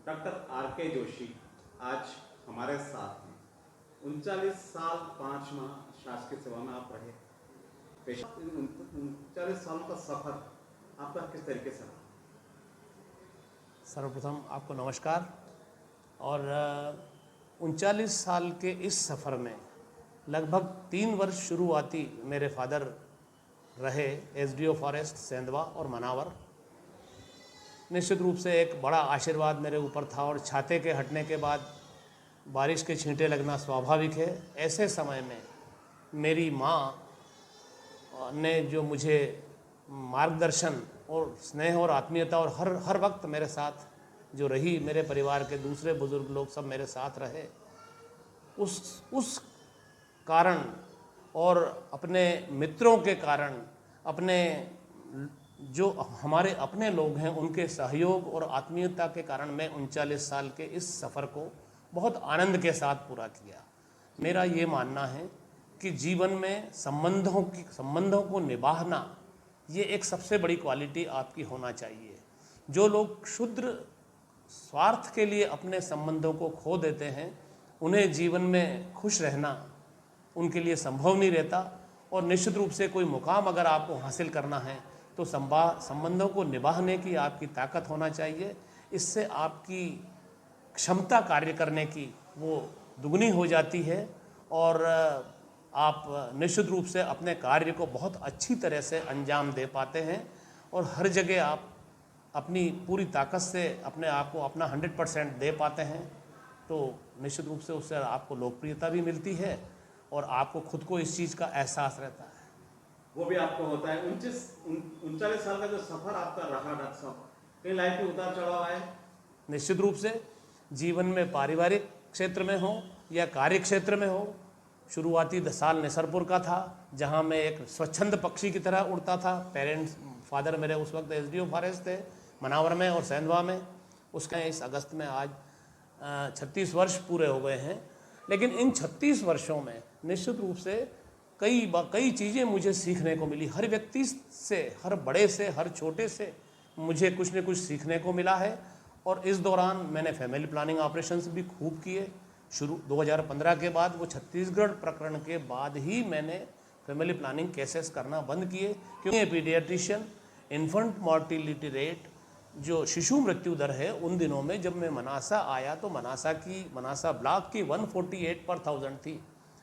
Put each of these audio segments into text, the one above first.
Doctor R के जोशी आज हमारे साथ हैं। 39 साल 5 माह शासकीय सेवा में आप रहे। 39 सालों का सफर आपका किस तरीके से रहा? सर्वप्रथम आपको नमस्कार। और 39 साल के इस सफ़र में लगभग 3 वर्ष शुरुआती मेरे फादर रहे एसडीओ फॉरेस्ट सेंधवा और मनावर। निश्चित रूप से एक बड़ा आशीर्वाद मेरे ऊपर था और छाते के हटने के बाद बारिश के छींटे लगना स्वाभाविक है। ऐसे समय में मेरी माँ ने जो मुझे मार्गदर्शन और स्नेह और आत्मीयता और हर वक्त मेरे साथ जो रही, मेरे परिवार के दूसरे बुज़ुर्ग लोग सब मेरे साथ रहे, उस कारण और अपने मित्रों के कारण, अपने जो हमारे अपने लोग हैं उनके सहयोग और आत्मीयता के कारण मैं 39 साल के इस सफ़र को बहुत आनंद के साथ पूरा किया। मेरा ये मानना है कि जीवन में संबंधों को निभाना ये एक सबसे बड़ी क्वालिटी आपकी होना चाहिए। जो लोग क्षुद्र स्वार्थ के लिए अपने संबंधों को खो देते हैं, उन्हें जीवन में खुश रहना उनके लिए संभव नहीं रहता। और निश्चित रूप से कोई मुकाम अगर आपको हासिल करना है तो संबंधों को निभाने की आपकी ताकत होना चाहिए। इससे आपकी क्षमता कार्य करने की वो दुगनी हो जाती है और आप निश्चित रूप से अपने कार्य को बहुत अच्छी तरह से अंजाम दे पाते हैं और हर जगह आप अपनी पूरी ताकत से अपने आप को अपना 100% दे पाते हैं। तो निश्चित रूप से उससे आपको लोकप्रियता भी मिलती है और आपको खुद को इस चीज़ का एहसास रहता है। वो भी आपको होता है। 39 साल का जो सफर आपका रहा डॉक्टर साहब, कहीं लाइफ में उतार चढ़ाव आए? निश्चित रूप से जीवन में पारिवारिक क्षेत्र में हो या कार्य क्षेत्र में हो। शुरुआती 10 साल निसरपुर का था, जहां मैं एक स्वच्छंद पक्षी की तरह उड़ता था। फादर मेरे उस वक्त एसडीओ फॉरेस्ट थे मनावर में और सेंधवा में। उसके इस अगस्त में आज 36 वर्ष पूरे हो गए हैं। लेकिन इन 36 वर्षों में निश्चित रूप से कई चीज़ें मुझे सीखने को मिली। हर व्यक्ति से, हर बड़े से, हर छोटे से मुझे कुछ न कुछ सीखने को मिला है। और इस दौरान मैंने फैमिली प्लानिंग ऑपरेशंस भी खूब किए। शुरू 2015 के बाद, वो छत्तीसगढ़ प्रकरण के बाद ही मैंने फैमिली प्लानिंग केसेस करना बंद किए, क्योंकि पीडियाट्रिशियन इन्फेंट मॉर्टिलिटी रेट, जो शिशु मृत्यु दर है, उन दिनों में जब मैं मनासा आया तो मनासा ब्लॉक की 148 पर 1000 थी।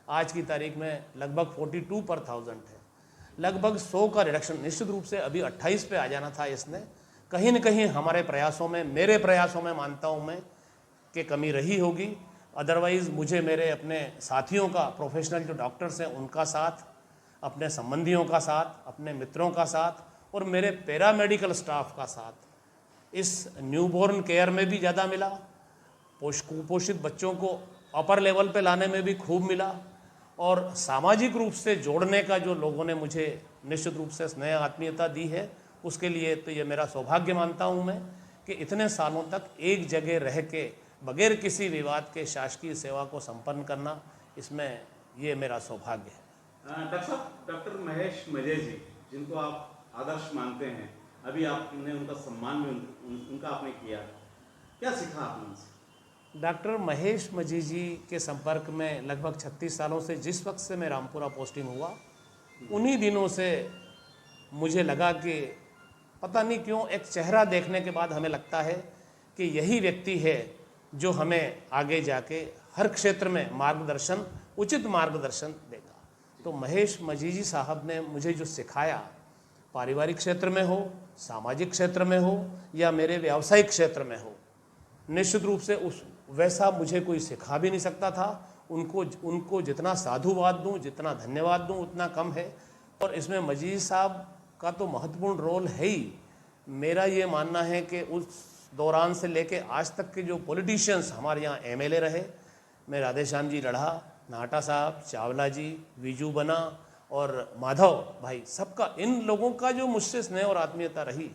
आज की तारीख में लगभग 42 पर 1000 है। लगभग 100 का रिडक्शन। निश्चित रूप से अभी 28 पे आ जाना था इसने। कहीं न कहीं हमारे प्रयासों में, मेरे प्रयासों में मानता हूँ मैं कि कमी रही होगी। अदरवाइज़ मुझे मेरे अपने साथियों का, प्रोफेशनल जो डॉक्टर्स हैं उनका साथ, अपने संबंधियों का साथ, अपने मित्रों का साथ और मेरे पैरामेडिकल स्टाफ का साथ इस न्यूबॉर्न केयर में भी ज़्यादा मिला। कुपोषित बच्चों को अपर लेवल पे लाने में भी खूब मिला। और सामाजिक रूप से जोड़ने का जो लोगों ने मुझे निश्चित रूप से स्नेह आत्मीयता दी है, उसके लिए तो ये मेरा सौभाग्य मानता हूँ मैं कि इतने सालों तक एक जगह रह के बगैर किसी विवाद के शासकीय सेवा को संपन्न करना, इसमें ये मेरा सौभाग्य है। डॉक्टर साहब, डॉक्टर महेश मजे जी, जिनको आप आदर्श मानते हैं, अभी आपने उनका सम्मान भी उनका आपने किया, क्या सीखा आपने उनसे? डॉक्टर महेश मजी जी के संपर्क में लगभग 36 सालों से, जिस वक्त से मैं रामपुरा पोस्टिंग हुआ, उन्हीं दिनों से मुझे लगा कि पता नहीं क्यों एक चेहरा देखने के बाद हमें लगता है कि यही व्यक्ति है जो हमें आगे जाके हर क्षेत्र में मार्गदर्शन, उचित मार्गदर्शन देगा। तो महेश मजी जी साहब ने मुझे जो सिखाया, पारिवारिक क्षेत्र में हो, सामाजिक क्षेत्र में हो या मेरे व्यावसायिक क्षेत्र में हो, निश्चित रूप से वैसा मुझे कोई सिखा भी नहीं सकता था। उनको जितना साधुवाद दूं, जितना धन्यवाद दूं, उतना कम है। और इसमें मजीद साहब का तो महत्वपूर्ण रोल है ही। मेरा ये मानना है कि उस दौरान से लेके आज तक के जो पॉलिटिशियंस हमारे यहाँ एमएलए रहे, मैं राधेश्याम जी रढ़ा, नाटा साहब, चावला जी, विजू बना और माधव भाई, सबका, इन लोगों का जो मुझसे स्नेह और आत्मीयता रही,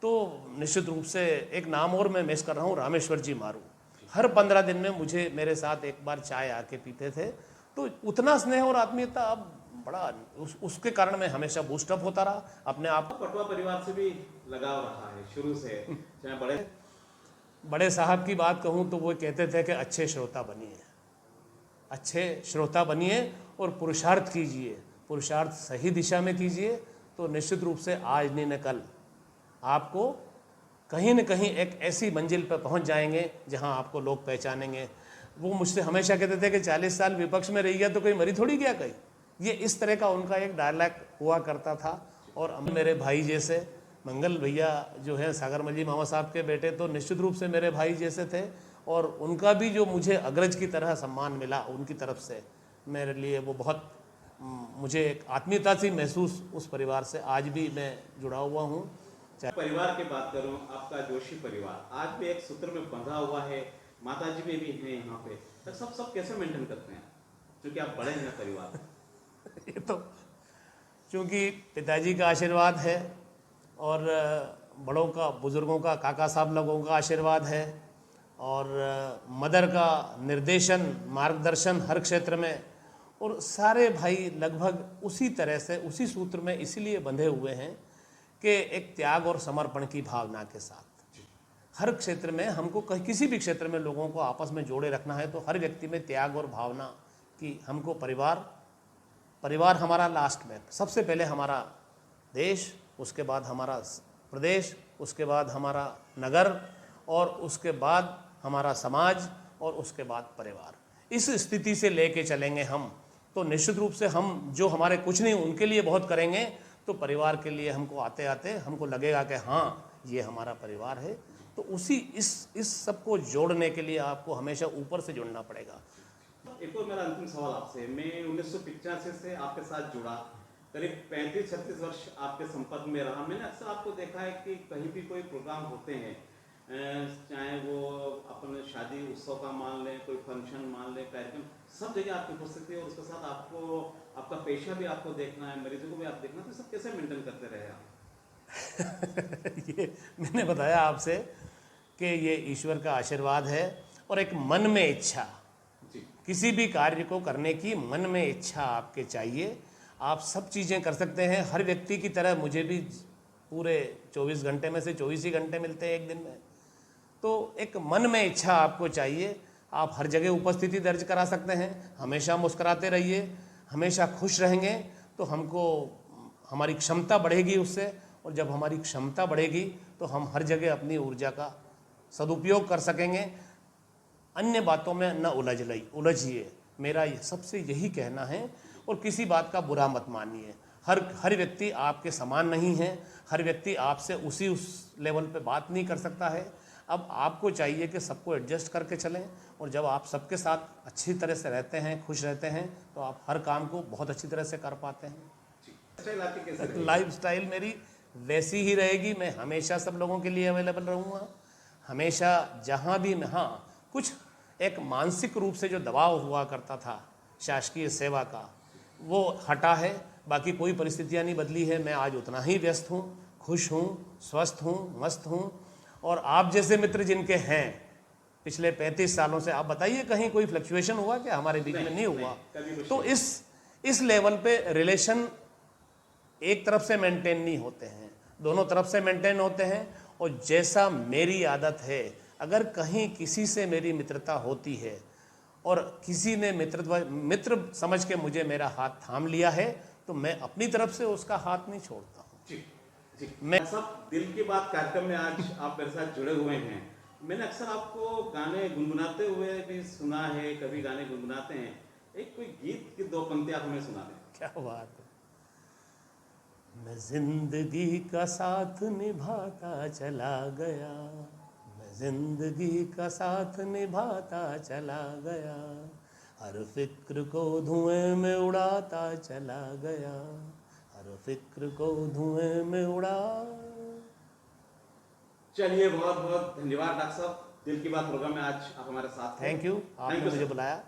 तो निश्चित रूप से एक नाम और मैं मिस कर रहा हूँ, रामेश्वर जी मारू। हर 15 दिन में मुझे, मेरे साथ एक बार चाय आके पीते थे। तो उतना स्नेह और आत्मीयता अब बड़ा उसके कारण मैं हमेशा बूस्टअप होता रहा अपने आप। पटवा परिवार से भी लगाव रहा है शुरू से, चाहे बड़े बड़े साहब की बात कहूँ तो वो कहते थे कि अच्छे श्रोता बनिए, अच्छे श्रोता बनिए और पुरुषार्थ कीजिए, पुरुषार्थ सही दिशा में कीजिए तो निश्चित रूप से आज नहीं न कल आपको कहीं न कहीं एक ऐसी मंजिल पर पहुंच जाएंगे जहां आपको लोग पहचानेंगे। वो मुझसे हमेशा कहते थे कि 40 साल विपक्ष में रह गया तो कोई मरी थोड़ी गया कहीं। ये इस तरह का उनका एक डायलॉग हुआ करता था। और मेरे भाई जैसे मंगल भैया जो है सागर मजी मामा साहब के बेटे, तो निश्चित रूप से मेरे भाई जैसे थे और उनका भी जो मुझे अग्रज की तरह सम्मान मिला उनकी तरफ से, मेरे लिए वो बहुत मुझे एक आत्मीयता सी महसूस उस परिवार से आज भी मैं जुड़ा हुआ हूँ। परिवार की बात करूं, आपका जोशी परिवार आज भी एक सूत्र में बंधा हुआ है, माताजी में भी हैं यहाँ पे, तो सब कैसे मेंटेन करते हैं क्योंकि आप बड़े हैं परिवार? ये तो चूँकि पिताजी का आशीर्वाद है और बड़ों का, बुज़ुर्गों का, काका साहब लोगों का आशीर्वाद है और मदर का निर्देशन, मार्गदर्शन हर क्षेत्र में, और सारे भाई लगभग उसी तरह से उसी सूत्र में इसीलिए बंधे हुए हैं कि एक त्याग और समर्पण की भावना के साथ हर क्षेत्र में हमको किसी भी क्षेत्र में लोगों को आपस में जोड़े रखना है तो हर व्यक्ति में त्याग और भावना की हमको परिवार हमारा लास्ट में, सबसे पहले हमारा देश, उसके बाद हमारा प्रदेश, उसके बाद हमारा नगर और उसके बाद हमारा समाज और उसके बाद परिवार। इस स्थिति से लेके चलेंगे हम तो निश्चित रूप से हम जो हमारे कुछ नहीं उनके लिए बहुत करेंगे तो परिवार के लिए हमको आते आते हमको लगेगा कि हाँ ये हमारा परिवार है। तो उसी इस सबको जोड़ने के लिए आपको हमेशा ऊपर से जुड़ना पड़ेगा। एक और मेरा अंतिम सवाल आपसे, मैं 1985 से आपके साथ जुड़ा, करीब 35-36 वर्ष आपके संपर्क में रहा। मैंने अक्सर आपको देखा है कि कहीं भी कोई प्रोग्राम होते हैं, चाहे वो अपने शादी उत्सव का मान लें, कोई फंक्शन मान लें, कार्यक्रम, सब जगह आपकी उपस्थिति है और उसके साथ आपको आपका पेशा भी आपको देखना है, मरीजों को भी आप देखना, तो सब कैसे मेंटेन करते रहे आप? ये मैंने बताया आपसे कि ये ईश्वर का आशीर्वाद है और एक मन में इच्छा, किसी भी कार्य को करने की मन में इच्छा आपके चाहिए, आप सब चीज़ें कर सकते हैं। हर व्यक्ति की तरह मुझे भी पूरे 24 घंटे में से 24 ही घंटे मिलते हैं एक दिन में, तो एक मन में इच्छा आपको चाहिए। आप हर जगह उपस्थिति दर्ज करा सकते हैं, हमेशा मुस्कुराते रहिए, हमेशा खुश रहेंगे तो हमको हमारी क्षमता बढ़ेगी उससे, और जब हमारी क्षमता बढ़ेगी तो हम हर जगह अपनी ऊर्जा का सदुपयोग कर सकेंगे। अन्य बातों में न उलझिए, मेरा सबसे यही कहना है। और किसी बात का बुरा मत मानिए, हर व्यक्ति आपके समान नहीं है, हर व्यक्ति आपसे उस लेवल पे बात नहीं कर सकता है। अब आपको चाहिए कि सबको एडजस्ट करके चलें, और जब आप सबके साथ अच्छी तरह से रहते हैं, खुश रहते हैं, तो आप हर काम को बहुत अच्छी तरह से कर पाते हैं। लाइफ स्टाइल मेरी वैसी ही रहेगी, मैं हमेशा सब लोगों के लिए अवेलेबल रहूँगा, हमेशा जहाँ भी मैं, हाँ कुछ एक मानसिक रूप से जो दबाव हुआ करता था शासकीय सेवा का, वो हटा है, बाकी कोई परिस्थितियाँ नहीं बदली है। मैं आज उतना ही व्यस्त हूँ, खुश हूँ, स्वस्थ हूँ, मस्त हूँ। और आप जैसे मित्र जिनके हैं पिछले 35 सालों से, आप बताइए कहीं कोई फ्लक्चुएशन हुआ क्या? हमारे बीच में नहीं हुआ। तो इस लेवल पे रिलेशन एक तरफ से मेंटेन नहीं होते हैं, दोनों तरफ से मेंटेन होते हैं। और जैसा मेरी आदत है, अगर कहीं किसी से मेरी मित्रता होती है और किसी ने मित्र समझ के मुझे मेरा हाथ थाम लिया है, तो मैं अपनी तरफ से उसका हाथ नहीं छोड़ता हूँ। मैं सब दिल की बात कार्यक्रम में आज आप मेरे साथ जुड़े हुए हैं। मैंने अक्सर आपको गाने गुनगुनाते हुए भी सुना है, कभी गाने गुनगुनाते हैं, एक कोई गीत की 2 पंक्तियां आप हमें सुना दें। क्या बात है। मैं जिंदगी का साथ निभाता चला गया, मैं जिंदगी का साथ निभाता चला गया, हर फिक्र को धुएं में उड़ाता चला गया, हर फिक्र को धुएं में उड़ा। चलिए, बहुत बहुत धन्यवाद डॉक्टर साहब, दिल की बात प्रोग्राम में आज आप हमारे साथ। थैंक यू, आपने मुझे बुलाया।